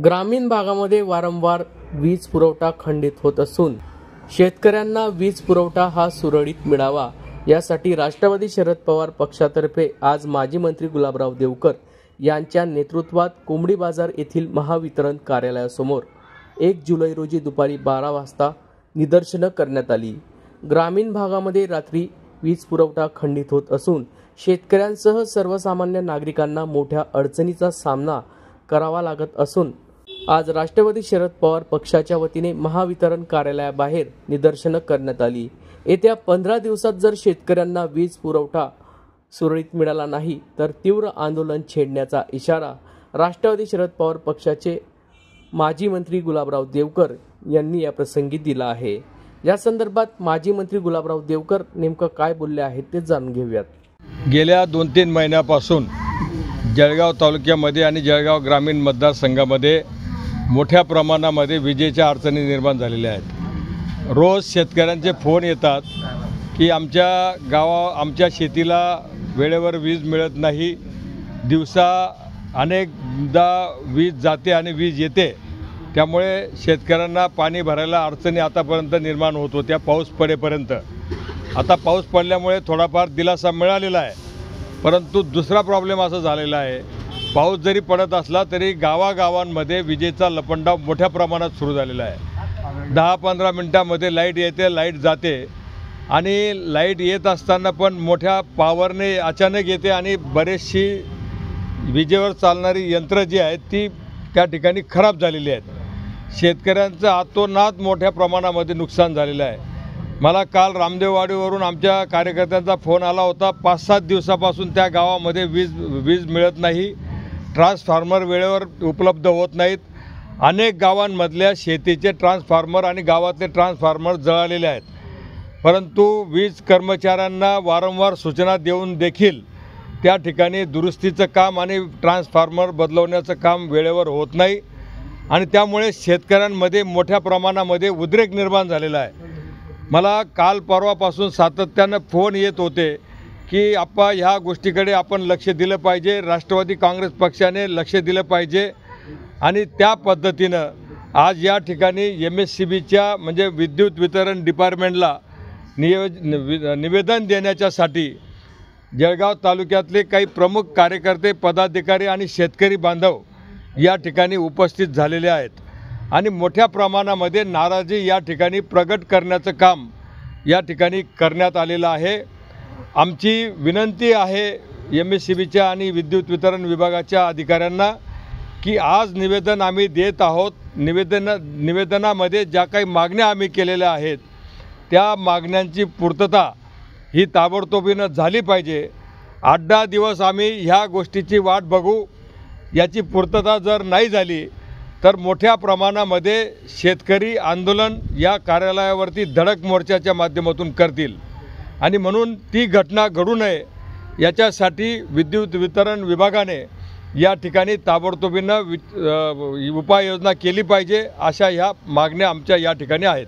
ग्रामीण भागामध्ये वारंवार वीज पुरवठा खंडित होत असून शेतकऱ्यांना वीज पुरवठा हा सुरळीत मिळावा यासाठी राष्ट्रवादी शरद पवार पक्षातर्फे आज माजी मंत्री गुलाबराव देवकर यांच्या नेतृत्वात कोंबडी बाजार येथील महावितरण कार्यालयासमोर 1 जुलै रोजी दुपारी 12 वाजता निदर्शनं करण्यात आली। ग्रामीण भागामध्ये रात्री वीज पुरवठा खंडित होत असून शेतकऱ्यांसह सर्वसामान्य नागरिकांना मोठ्या अडचणीचा सामना करावा लागत असून आज राष्ट्रवादी शरद पवार पक्षाच्या वतीने महावितरण कार्यालयाबाहेर निदर्शनं करण्यात आली। येत्या 15 दिवसात जर शेतकऱ्यांना वीज पुरवठा सुरळीत मिळाला नाही तर तीव्र आंदोलन छेडण्याचा इशारा राष्ट्रवादी शरद पवार पक्षाचे माजी मंत्री गुलाबराव देवकर यांनी या प्रसंगी दिला आहे। या संदर्भात माजी मंत्री गुलाबराव देवकर नेमकं काय बोलले आहेत ते जाणून घेऊयात। गेल्या 2-3 महिन्यापासून जळगाव तालुक्यामध्ये आणि जळगाव ग्रामीण मतदारसंघामध्ये मोठ्या प्रमाणामध्ये विजेच्या अडचणी निर्माण झालेल्या आहेत। रोज शेतकऱ्यांचे फोन येतात की आमच्या शेतीला वेळेवर वीज मिळत नाही, दिवसा अनेकदा वीज जाते आणि वीज येते, त्यामुळे शेतकऱ्यांना पाणी भरायला अडचणी आतापर्यंत निर्माण होत होत्या पाऊस पडेपर्यंत। आता पाऊस पडल्यामुळे थोडाफार दिलासा मिळालेला आहे, परंतु दुसरा प्रॉब्लेम असा झालेला आहे, पाऊस जरी पडत असला तरी गावागावांमध्ये विजेचा लपंडाव मोठ्या प्रमाणात सुरू झालेला आहे। 10-15 मिनिटांमध्ये लाईट येते, लाईट जाते आणि लाईट येत असताना पण मोठ्या पॉवरने अचानक येते आणि बरेचशी विजेवर चालणारी यंत्र जी आहेत ती त्या ठिकाणी खराब झालेली आहेत। शेतकऱ्यांचं अतोनात मोठ्या प्रमाणामध्ये नुकसान झालेलं आहे। मला काल रामदेववाडीवरून आमच्या कार्यकर्त्यांचा फोन आला होता, 5-7 दिवसापासून त्या गावामध्ये वीज मिळत नाही, ट्रान्सफॉर्मर वेळेवर उपलब्ध होत नाहीत। अनेक गावांमधल्या शेतीचे ट्रान्सफॉर्मर आणि गावातले ट्रान्सफॉर्मर जळालेले आहेत, परंतु वीज कर्मचाऱ्यांना वारंवार सूचना देऊन देखील त्या ठिकाणी दुरुस्तीचं काम आणि ट्रान्सफॉर्मर बदलवण्याचं काम वेळेवर होत नाही आणि त्यामुळे शेतकऱ्यांमध्ये मोठ्या प्रमाणामध्ये उद्रेक निर्माण झालेला आहे। मला काल परवापासून सातत्यानं फोन येत होते की आप्पा ह्या गोष्टीकडे आपण लक्ष दिलं पाहिजे, राष्ट्रवादी काँग्रेस पक्षाने लक्ष दिलं पाहिजे आणि त्या पद्धतीनं आज या ठिकाणी MSCBच्या म्हणजे विद्युत वितरण डिपार्टमेंटला निवेदन देण्याच्यासाठी जळगाव तालुक्यातले काही प्रमुख कार्यकर्ते, पदाधिकारी आणि शेतकरी बांधव या ठिकाणी उपस्थित झालेले आहेत आणि मोठ्या प्रमाणामध्ये नाराजी या ठिकाणी प्रगट करण्याचं काम या ठिकाणी करण्यात आलेलं आहे। आमची विनंती आहे MSCBच्या आणि विद्युत वितरण विभागाच्या अधिकाऱ्यांना की आज निवेदन आम्ही देत आहोत, निवेदनामध्ये ज्या काही मागण्या आम्ही केलेल्या आहेत त्या मागण्यांची पूर्तता ही ताबडतोबीनं झाली पाहिजे। 8-10 दिवस आम्ही ह्या गोष्टीची वाट बघू, याची पूर्तता जर नाही झाली तर मोठ्या प्रमाणामध्ये शेतकरी आंदोलन या कार्यालयावरती धडक मोर्चाच्या माध्यमातून करतील आणि म्हणून ती घटना घडू नये याच्यासाठी विद्युत वितरण विभागाने या ठिकाणी ताबडतोबीनं उपाययोजना केली पाहिजे, अशा ह्या मागण्या आमच्या या ठिकाणी आहेत।